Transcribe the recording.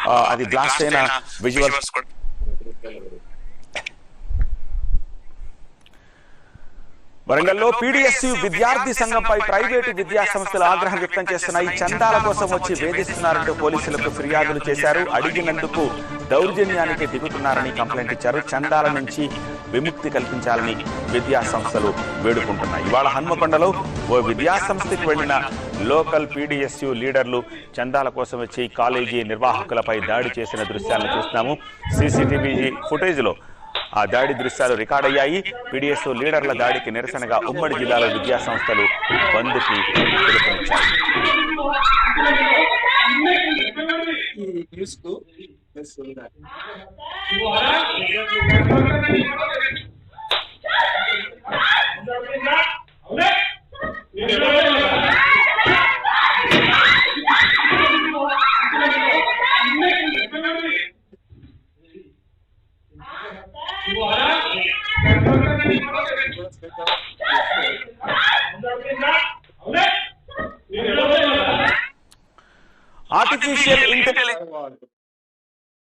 అది బ్లాస్ట్ అయిన విజువల్స్. వరంగల్లో పీడీఎస్యూ విద్యార్థి సంఘంపై ప్రైవేటు విద్యా సంస్థలు ఆగ్రహం వ్యక్తం చేస్తున్నాయి. చందాల కోసం వచ్చి వేధిస్తున్నారంటూ పోలీసులకు ఫిర్యాదులు చేశారు. అడిగినందుకు దౌర్జన్యానికి దిగుతున్నారని కంప్లైంట్ ఇచ్చారు. చందాల నుంచి విముక్తి కల్పించాలని విద్యా సంస్థలు వేడుకుంటున్నాయి. ఇవాళ హన్మకొండలో ఓ విద్యా సంస్థకి వెళ్లిన లోకల్ పీడీఎస్యూ లీడర్లు చందాల కోసం వచ్చి కాలేజీ నిర్వాహకులపై దాడి చేసిన దృశ్యాలను చూస్తున్నాము. సీసీటీవీ ఫుటేజ్లో ఆ దాడి దృశ్యాలు రికార్డ్ అయ్యాయి. పీడీఎస్యూ లీడర్ల దాడికి నిరసనగా ఉమ్మడి జిల్లాలో విద్యా సంస్థలు బంద్కి పిలుపునిచ్చాయి. Artificial intelligence